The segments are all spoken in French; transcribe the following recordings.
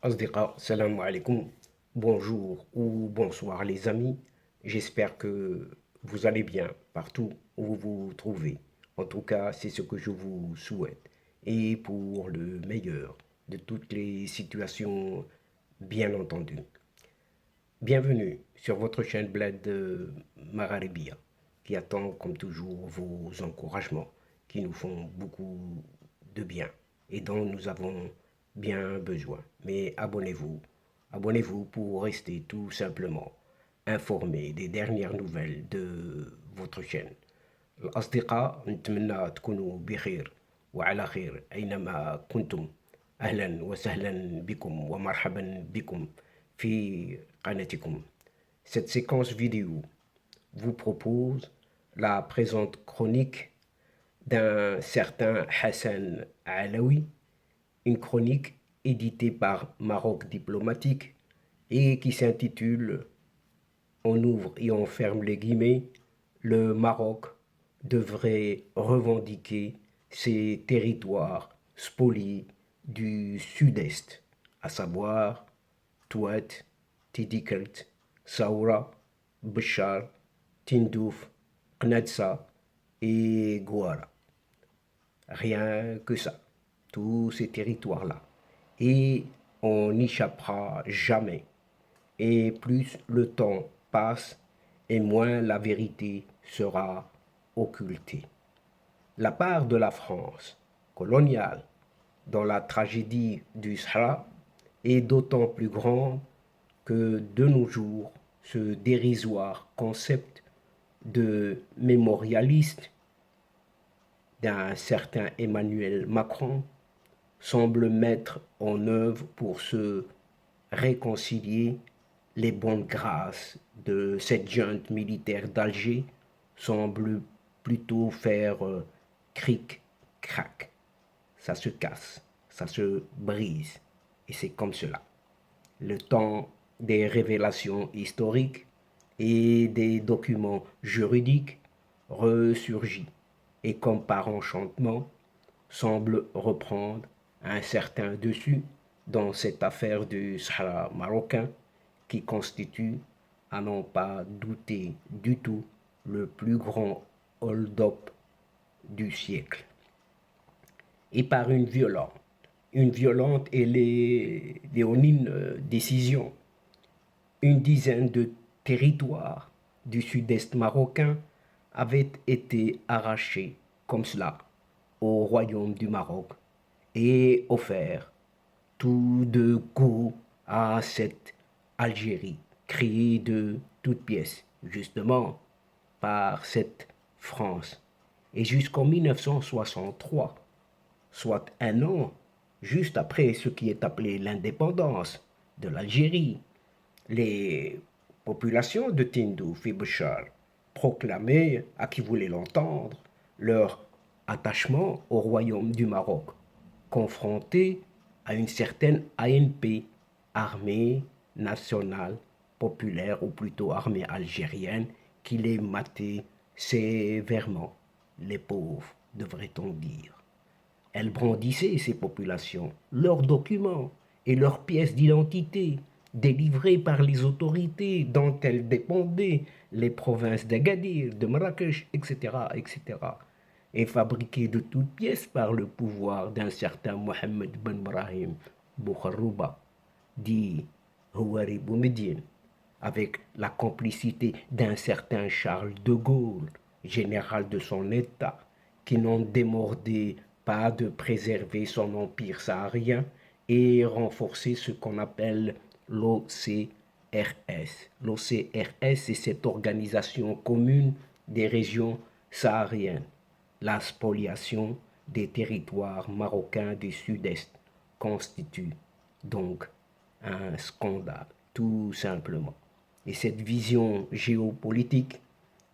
Asdiqa, salam alaikum, bonjour ou bonsoir les amis. J'espère que vous allez bien partout où vous vous trouvez. En tout cas, c'est ce que je vous souhaite. Et pour le meilleur de toutes les situations, bien entendu. Bienvenue sur votre chaîne Bled Magharibia, qui attend comme toujours vos encouragements, qui nous font beaucoup de bien et dont nous avons bien besoin. Mais abonnez-vous pour rester tout simplement informé des dernières nouvelles de votre chaîne. الأصدقاء نتمنى تكونوا بخير وعلى خير أينما كنتم. أهلا وسهلا بكم ومرحبا بكم في قناتكم. Cette séquence vidéo vous propose la présente chronique d'un certain Hassan Alaoui, une chronique éditée par Maroc Diplomatique et qui s'intitule, on ouvre et on ferme les guillemets, le Maroc devrait revendiquer ses territoires spoliés du sud-est, à savoir Touat, Tidikelt, Saoura, Béchar, Tindouf, Knadsa et Gouara. Rien que ça, tous ces territoires-là. Et on n'échappera jamais. Et plus le temps passe, et moins la vérité sera occultée. La part de la France coloniale dans la tragédie du Sahara est d'autant plus grande que de nos jours, ce dérisoire concept de mémorialiste d'un certain Emmanuel Macron semble mettre en œuvre pour se réconcilier. Les bonnes grâces de cette junte militaire d'Alger semblent plutôt faire cric-crac. Ça se casse, ça se brise. Et c'est comme cela. Le temps des révélations historiques et des documents juridiques ressurgit et comme par enchantement semble reprendre un certain dessus dans cette affaire du Sahara marocain qui constitue, à n'en pas douter du tout, le plus grand hold-up du siècle. Et par une violente et léonine décision, une dizaine de territoires du sud-est marocain avaient été arrachés comme cela au royaume du Maroc et offerts tout de go à cette Algérie créée de toutes pièces, justement par cette France. Et jusqu'en 1963, soit un an juste après ce qui est appelé l'indépendance de l'Algérie, les populations de Tindouf et Béchar proclamaient, à qui voulait l'entendre, leur attachement au royaume du Maroc, confronté à une certaine ANP, armée nationale populaire, ou plutôt armée algérienne, qui les matait sévèrement, les pauvres, devrait-on dire. Elles brandissaient, ces populations, leurs documents et leurs pièces d'identité, délivrées par les autorités dont elles dépendaient, les provinces d'Agadir, de Marrakech, etc., etc., et fabriquées de toutes pièces par le pouvoir d'un certain Mohamed Ben Brahim Boukharouba, dit Houari Boumediene, avec la complicité d'un certain Charles de Gaulle, général de son État, qui n'en démordait pas de préserver son empire saharien et renforcer ce qu'on appelle l'OCRS. L'OCRS, c'est cette organisation commune des régions sahariennes. La spoliation des territoires marocains du sud-est constitue donc un scandale, tout simplement. Et cette vision géopolitique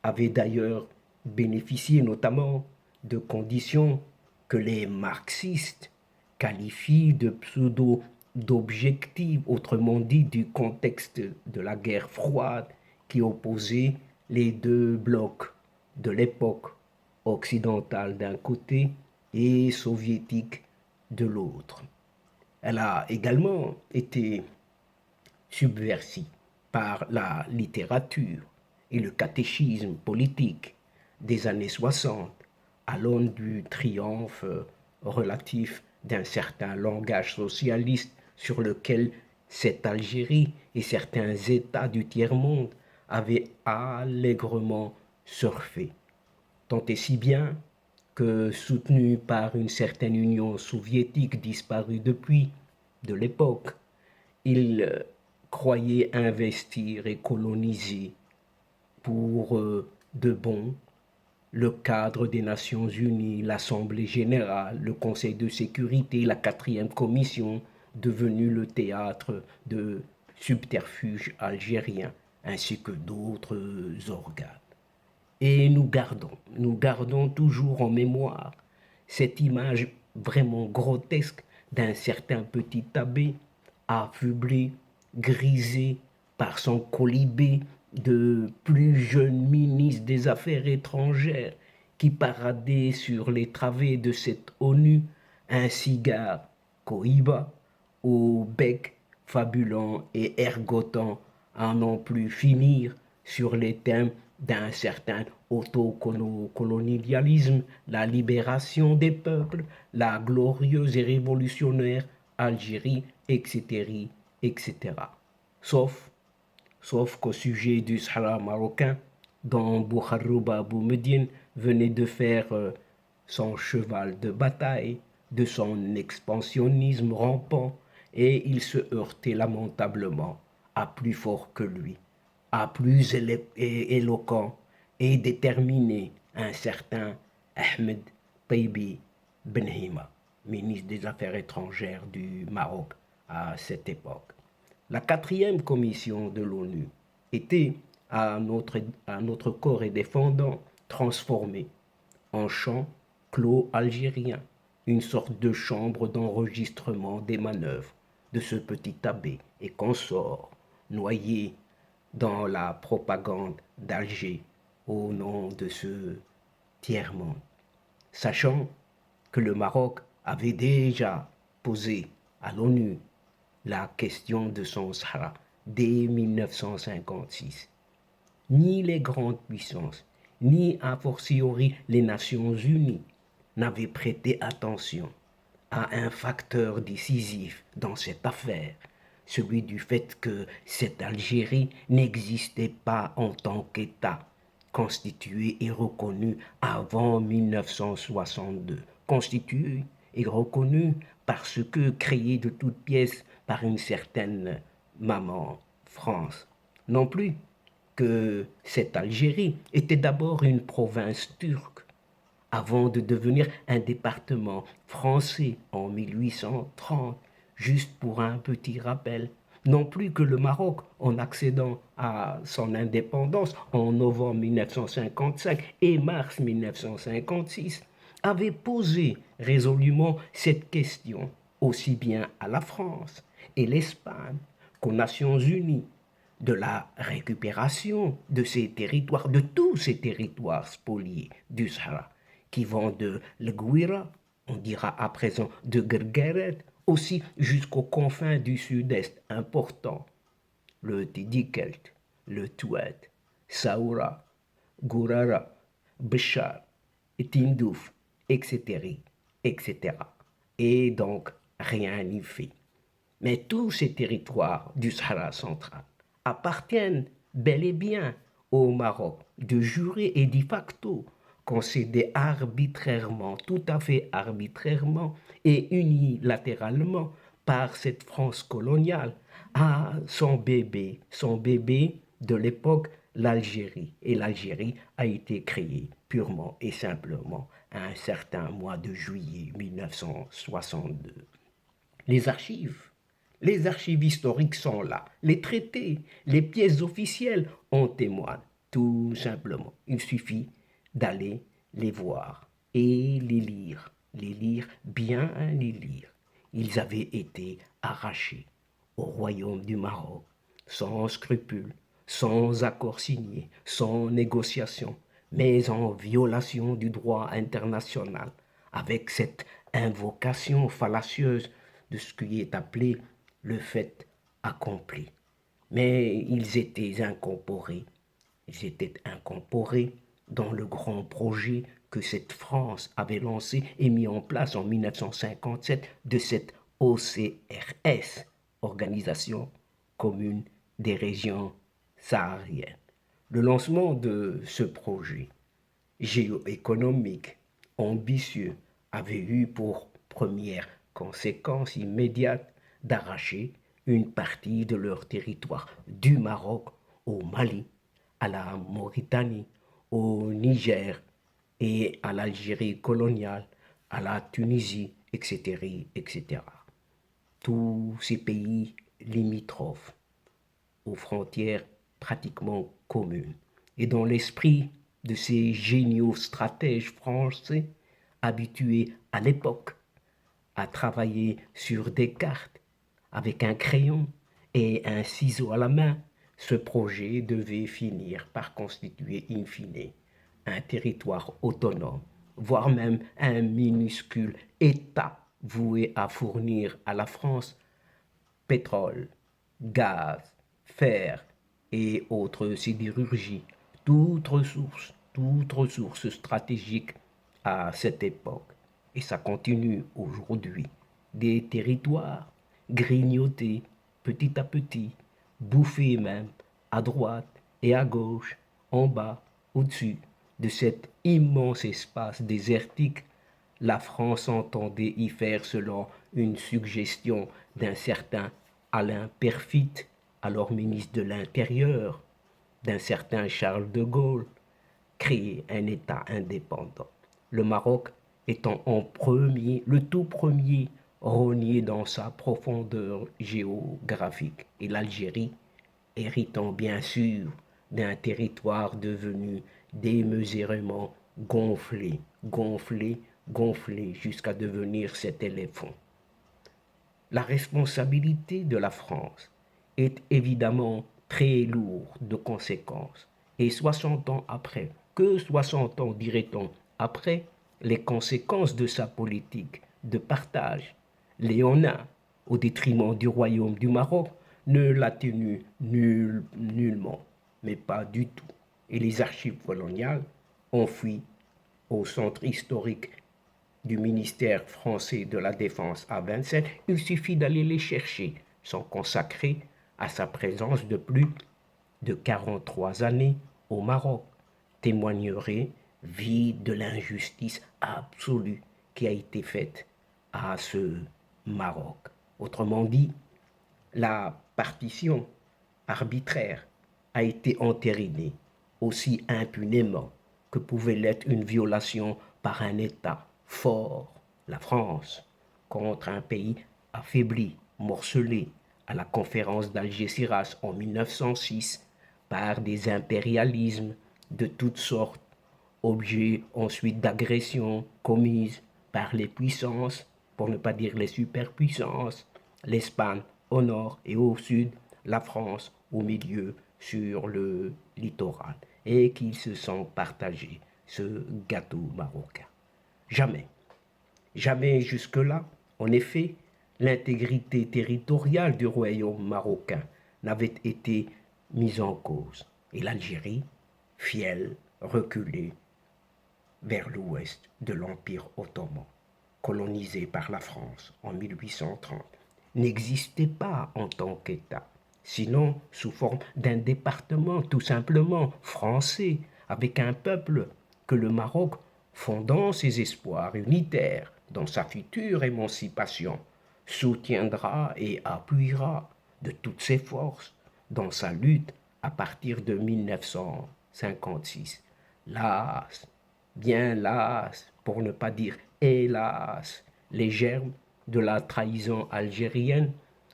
avait d'ailleurs bénéficié notamment de conditions que les marxistes qualifient de pseudo-d'objectifs, autrement dit du contexte de la guerre froide qui opposait les deux blocs de l'époque occidentale d'un côté et soviétique de l'autre. Elle a également été subvertie par la littérature et le catéchisme politique des années 60 à l'aune du triomphe relatif d'un certain langage socialiste sur lequel cette Algérie et certains États du tiers-monde avaient allègrement surfé. Tant et si bien que, soutenu par une certaine Union soviétique disparue depuis de l'époque, il croyait investir et coloniser pour de bon le cadre des Nations Unies, l'Assemblée générale, le Conseil de sécurité, la 4e commission, devenue le théâtre de subterfuges algériens, ainsi que d'autres organes. Et nous gardons toujours en mémoire cette image vraiment grotesque d'un certain petit abbé affublé, grisé par son colibé de plus jeune ministre des Affaires étrangères qui paradait sur les travées de cette ONU, un cigare cohiba au bec fabulant et ergotant à n'en plus finir sur les thèmes d'un certain autocolonialisme, la libération des peuples, la glorieuse et révolutionnaire Algérie, etc., etc. Sauf, sauf qu'au sujet du Sahara marocain, dont Bouharouba Boumediene venait de faire son cheval de bataille, de son expansionnisme rampant, et il se heurtait lamentablement à plus fort que lui, à plus éloquent et déterminé, un certain Ahmed Taibi Benhima, ministre des Affaires étrangères du Maroc à cette époque. La 4e commission de l'ONU était, à notre corps et défendant, transformée en champ clos algérien, une sorte de chambre d'enregistrement des manœuvres de ce petit abbé et consort, noyé dans la propagande d'Alger au nom de ce tiers-monde, sachant que le Maroc avait déjà posé à l'ONU la question de son Sahara dès 1956. Ni les grandes puissances, ni a fortiori les Nations Unies n'avaient prêté attention à un facteur décisif dans cette affaire, celui du fait que cette Algérie n'existait pas en tant qu'État constitué et reconnu avant 1962, constitué et reconnu parce que créé de toutes pièces par une certaine maman France. Non plus que cette Algérie était d'abord une province turque, avant de devenir un département français en 1830, juste pour un petit rappel. Non plus que le Maroc, en accédant à son indépendance en novembre 1955 et mars 1956, avait posé résolument cette question aussi bien à la France et l'Espagne qu'aux Nations Unies, de la récupération de ces territoires, de tous ces territoires spoliés du Sahara, qui vont de l'Guira, on dira à présent de Guergueret, aussi jusqu'aux confins du sud-est importants, le Tidikelt, le Touet, Saoura, Gourara, Béchar, Tindouf, etc., etc. Et donc, rien n'y fait. Mais tous ces territoires du Sahara central appartiennent bel et bien au Maroc, de jure et de facto, concédés arbitrairement, tout à fait arbitrairement et unilatéralement par cette France coloniale à son bébé de l'époque, l'Algérie. Et l'Algérie a été créée purement et simplement à un certain mois de juillet 1962. Les archives les archives historiques sont là. Les traités, les pièces officielles en témoignent. Tout simplement. Il suffit d'aller les voir et les lire. Les lire, bien les lire. Ils avaient été arrachés au royaume du Maroc, sans scrupule, sans accord signé, sans négociation, mais en violation du droit international, avec cette invocation fallacieuse de ce qui est appelé le fait accompli. Mais ils étaient incorporés dans le grand projet que cette France avait lancé et mis en place en 1957 de cette OCRS, Organisation commune des régions sahariennes. Le lancement de ce projet géoéconomique ambitieux avait eu pour première conséquence immédiate d'arracher une partie de leur territoire du Maroc au Mali, à la Mauritanie, au Niger et à l'Algérie coloniale, à la Tunisie, etc., etc. Tous ces pays limitrophes aux frontières pratiquement communes. Et dans l'esprit de ces géniaux stratèges français, habitués à l'époque à travailler sur des cartes avec un crayon et un ciseau à la main, ce projet devait finir par constituer in fine un territoire autonome, voire même un minuscule État voué à fournir à la France pétrole, gaz, fer et autres sidérurgies, toute ressource stratégique à cette époque. Et ça continue aujourd'hui. Des territoires grignotés petit à petit, bouffés même à droite et à gauche, en bas, au-dessus de cet immense espace désertique. La France entendait y faire, selon une suggestion d'un certain Alain Perfit, alors ministre de l'Intérieur, d'un certain Charles de Gaulle, créer un État indépendant. Le Maroc étant en premier, le tout premier rogné dans sa profondeur géographique, et l'Algérie héritant bien sûr d'un territoire devenu démesurément gonflé, gonflé, gonflé, jusqu'à devenir cet éléphant. La responsabilité de la France est évidemment très lourde de conséquences. Et 60 ans après, que 60 ans dirait-on après, les conséquences de sa politique de partage léonin au détriment du royaume du Maroc ne l'atténuent nullement, mais pas du tout. Et les archives coloniales ont fui au centre historique du ministère français de la Défense à Vincennes. Il suffit d'aller les chercher, sont consacrés à sa présence de plus de 43 années au Maroc, témoignerait vie de l'injustice absolue qui a été faite à ce Maroc. Autrement dit, la partition arbitraire a été entérinée aussi impunément que pouvait l'être une violation par un État fort, la France, contre un pays affaibli, morcelé à la conférence d'Algésiras en 1906 par des impérialismes de toutes sortes, objet ensuite d'agressions commises par les puissances, pour ne pas dire les superpuissances, l'Espagne au nord et au sud, la France au milieu sur le littoral, et qu'ils se sont partagés ce gâteau marocain. Jamais, jamais jusque-là, en effet, l'intégrité territoriale du royaume marocain n'avait été mise en cause, et l'Algérie, fielle, reculée vers l'ouest de l'Empire ottoman, colonisé par la France en 1830, n'existait pas en tant qu'État, sinon sous forme d'un département tout simplement français, avec un peuple que le Maroc, fondant ses espoirs unitaires dans sa future émancipation, soutiendra et appuiera de toutes ses forces dans sa lutte à partir de 1956. Las, bien las, pour ne pas dire hélas, les germes de la trahison algérienne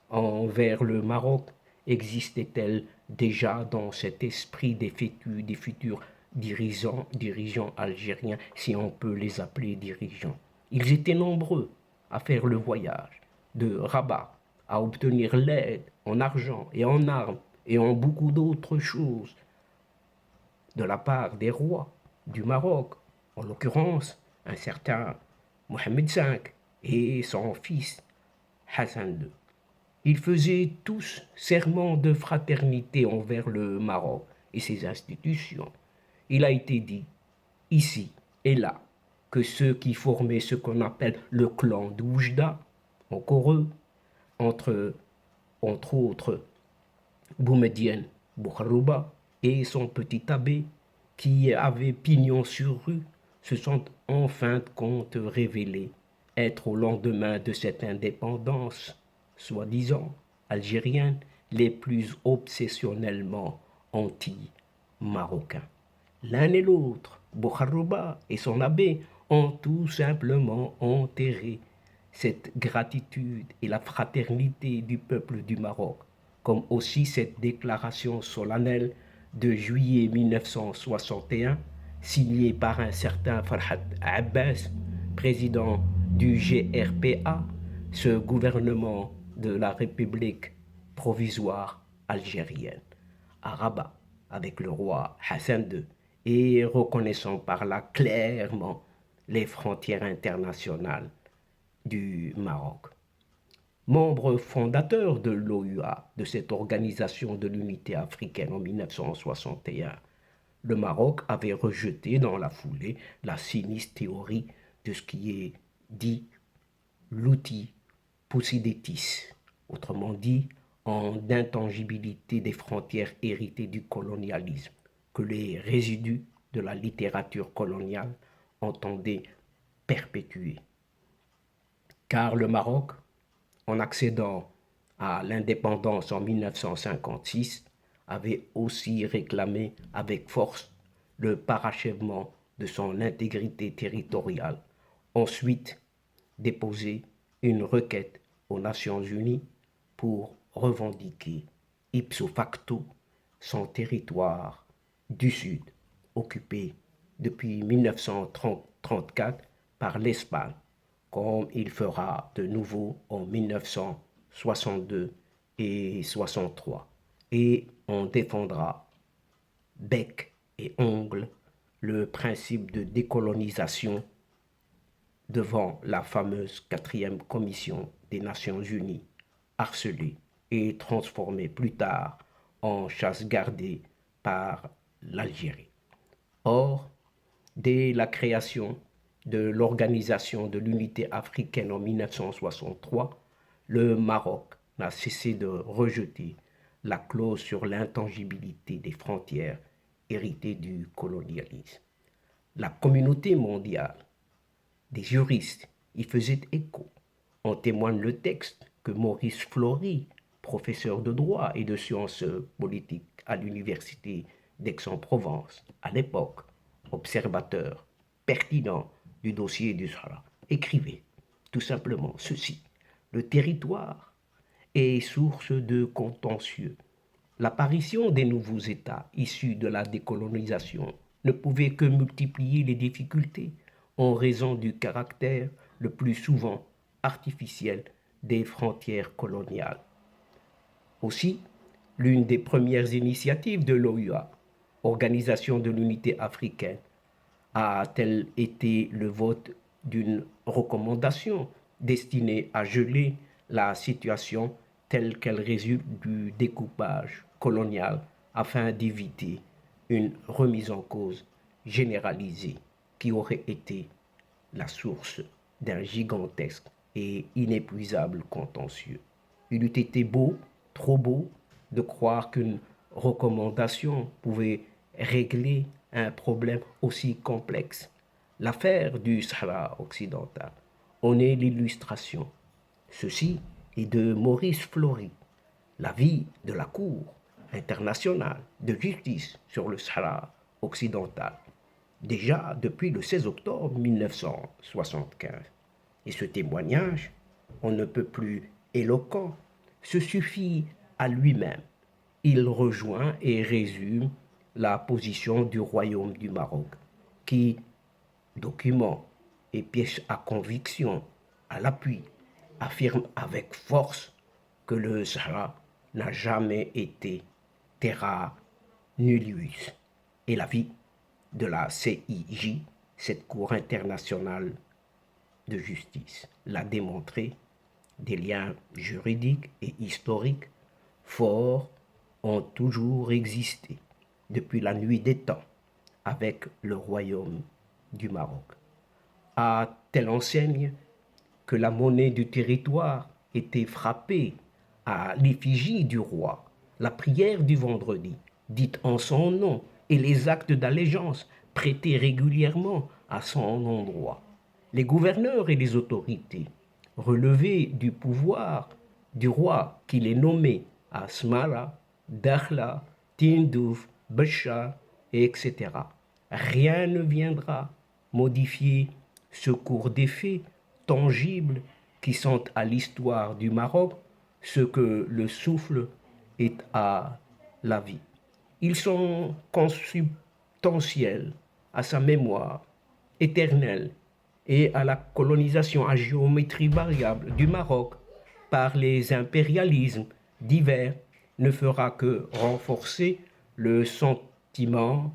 envers le Maroc existaient-elles déjà dans cet esprit des futurs dirigeants algériens, si on peut les appeler dirigeants. Ils étaient nombreux à faire le voyage de Rabat, à obtenir l'aide en argent et en armes et en beaucoup d'autres choses de la part des rois du Maroc, en l'occurrence un certain Mohamed V et son fils Hassan II. Ils faisaient tous serment de fraternité envers le Maroc et ses institutions. Il a été dit, ici et là, que ceux qui formaient ce qu'on appelle le clan d'Oujda, encore eux, entre autres Boumedienne Boukharouba et son petit abbé, qui avait pignon sur rue, se sont en fin de compte révélés être au lendemain de cette indépendance, soi-disant algérienne, les plus obsessionnellement anti-marocains. L'un et l'autre, Boukharouba et son abbé, ont tout simplement enterré cette gratitude et la fraternité du peuple du Maroc, comme aussi cette déclaration solennelle de juillet 1961, signée par un certain Farhat Abbas, président du GRPA, ce gouvernement de la République provisoire algérienne, à Rabat, avec le roi Hassan II, et reconnaissant par là clairement les frontières internationales du Maroc. Membre fondateur de l'OUA, de cette organisation de l'unité africaine en 1961, le Maroc avait rejeté dans la foulée la sinistre théorie de ce qui est dit l'outil Thucydides, autrement dit en intangibilité des frontières héritées du colonialisme, que les résidus de la littérature coloniale entendaient perpétuer. Car le Maroc, en accédant à l'indépendance en 1956, avait aussi réclamé avec force le parachèvement de son intégrité territoriale, ensuite déposé une requête aux Nations Unies pour revendiquer ipso facto son territoire du Sud, occupé depuis 1934 par l'Espagne, comme il fera de nouveau en 1962 et 63. Et on défendra bec et ongle le principe de décolonisation devant la fameuse 4e commission des Nations Unies, harcelée et transformée plus tard en chasse gardée par l'Algérie. Or, dès la création de l'Organisation de l'Unité africaine en 1963, le Maroc n'a cessé de rejeter la clause sur l'intangibilité des frontières héritées du colonialisme. La communauté mondiale des juristes y faisaient écho. En témoigne le texte que Maurice Flory, professeur de droit et de sciences politiques à l'université d'Aix-en-Provence, à l'époque observateur pertinent du dossier du Sahara, écrivait tout simplement ceci. Le territoire est source de contentieux. L'apparition des nouveaux États issus de la décolonisation ne pouvait que multiplier les difficultés en raison du caractère le plus souvent artificiel des frontières coloniales. Aussi, l'une des premières initiatives de l'OUA, Organisation de l'Unité africaine, a-t-elle été le vote d'une recommandation destinée à geler la situation telle qu'elle résulte du découpage colonial afin d'éviter une remise en cause généralisée qui aurait été la source d'un gigantesque et inépuisable contentieux. Il eût été beau, trop beau, de croire qu'une recommandation pouvait régler un problème aussi complexe. L'affaire du Sahara occidental en est l'illustration. Ceci est de Maurice Flory, l'avis de la Cour internationale de justice sur le Sahara occidental, déjà depuis le 16 octobre 1975. Et ce témoignage, on ne peut plus éloquent, se suffit à lui-même. Il rejoint et résume la position du Royaume du Maroc, qui, document et pièce à conviction à l'appui, affirme avec force que le Sahara n'a jamais été terra nullius. Et l'avis de la CIJ, cette Cour internationale de justice, l'a démontré des liens juridiques et historiques forts ont toujours existé depuis la nuit des temps avec le royaume du Maroc, à telle enseigne que la monnaie du territoire était frappée à l'effigie du roi, la prière du vendredi, dite en son nom, et les actes d'allégeance prêtés régulièrement à son endroit. Les gouverneurs et les autorités relevés du pouvoir du roi qui les nommait à Smara, Dakhla, Tindouf, Béchar, etc. Rien ne viendra modifier ce cours des faits tangibles qui sont à l'histoire du Maroc ce que le souffle est à la vie. Ils sont consubstantiels à sa mémoire éternelle et à la colonisation à géométrie variable du Maroc par les impérialismes divers ne fera que renforcer le sentiment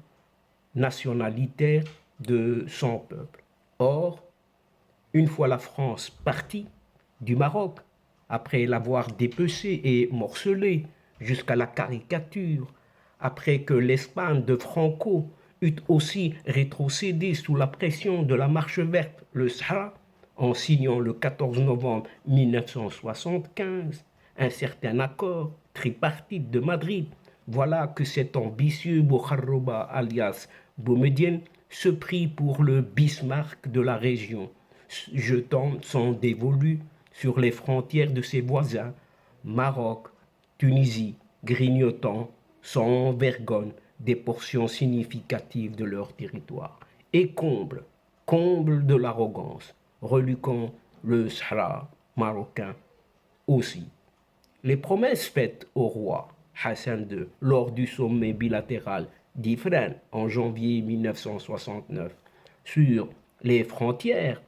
nationalitaire de son peuple. Or, une fois la France partie du Maroc, après l'avoir dépecé et morcelé jusqu'à la caricature, après que l'Espagne de Franco eut aussi rétrocédé sous la pression de la Marche verte, le Sahara, en signant le 14 novembre 1975 un certain accord tripartite de Madrid, voilà que cet ambitieux Bouharrouba alias Boumedienne se prit pour le Bismarck de la région, jetant son dévolu sur les frontières de ses voisins, Maroc, Tunisie, grignotant sans vergogne des portions significatives de leur territoire. Et comble de l'arrogance, reluquant le Sahara marocain aussi. Les promesses faites au roi Hassan II lors du sommet bilatéral d'Ifrane en janvier 1969 sur les frontières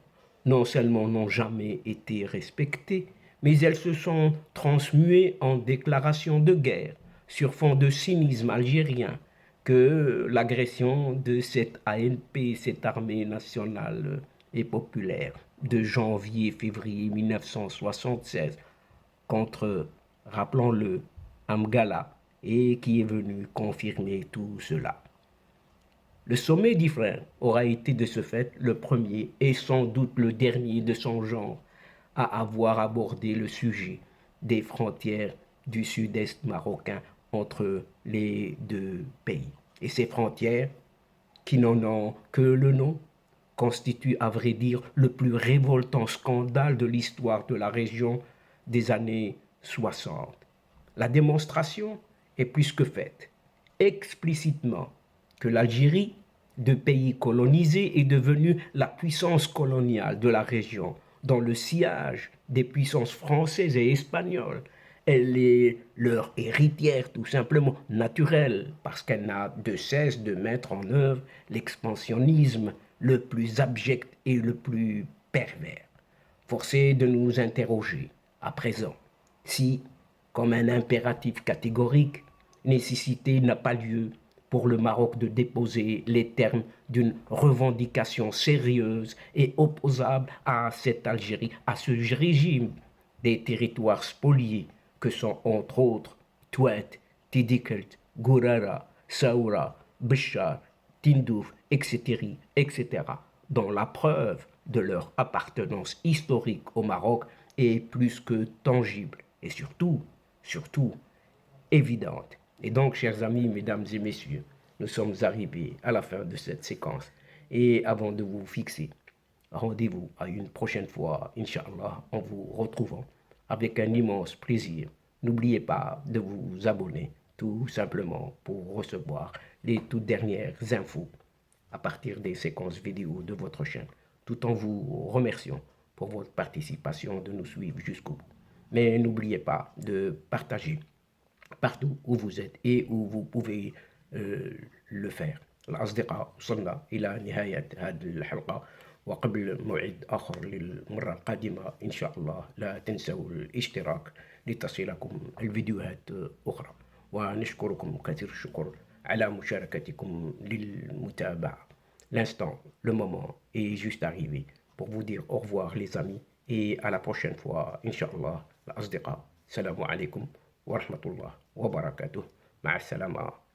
non seulement n'ont jamais été respectées, mais elles se sont transmuées en déclarations de guerre sur fond de cynisme algérien que l'agression de cette ANP, cette armée nationale et populaire, de janvier-février 1976 contre, rappelons-le, Amgala, et qui est venu confirmer tout cela. Le sommet d'Ifrane aura été de ce fait le premier et sans doute le dernier de son genre à avoir abordé le sujet des frontières du sud-est marocain entre les deux pays. Et ces frontières, qui n'en ont que le nom, constituent à vrai dire le plus révoltant scandale de l'histoire de la région des années 60. La démonstration est plus que faite, explicitement, que l'Algérie, de pays colonisé, est devenue la puissance coloniale de la région, dans le sillage des puissances françaises et espagnoles. Elle est leur héritière tout simplement naturelle, parce qu'elle n'a de cesse de mettre en œuvre l'expansionnisme le plus abject et le plus pervers. Forcé de nous interroger, à présent, si, comme un impératif catégorique, nécessité n'a pas lieu pour le Maroc de déposer les termes d'une revendication sérieuse et opposable à cette Algérie, à ce régime des territoires spoliés que sont entre autres Touat, Tidikelt, Gourara, Saoura, Béchar, Tindouf, etc., etc., dont la preuve de leur appartenance historique au Maroc est plus que tangible et surtout évidente. Et donc, chers amis, mesdames et messieurs, nous sommes arrivés à la fin de cette séquence. Et avant de vous fixer, rendez-vous à une prochaine fois, Inch'Allah, en vous retrouvant avec un immense plaisir. N'oubliez pas de vous abonner, tout simplement pour recevoir les toutes dernières infos à partir des séquences vidéo de votre chaîne, tout en vous remerciant pour votre participation, de nous suivre jusqu'au bout. Mais n'oubliez pas de partager partout où vous êtes et où vous pouvez le faire. الأصدقاء وصلنا إلى نهاية هذه الحلقة، وقبل موعد آخر للمرة القادمة إن شاء الله لا تنسوا الاشتراك لتصلكم الفيديوهات أخرى، ونشكركم كثير الشكر على مشاركتكم للمتابعة. L'instant, le moment est juste arrivé pour vous dire au revoir les amis et à la prochaine fois, Inch'Allah, الأصدقاء. السلام عليكم ورحمة الله وبركاته. مع السلامة.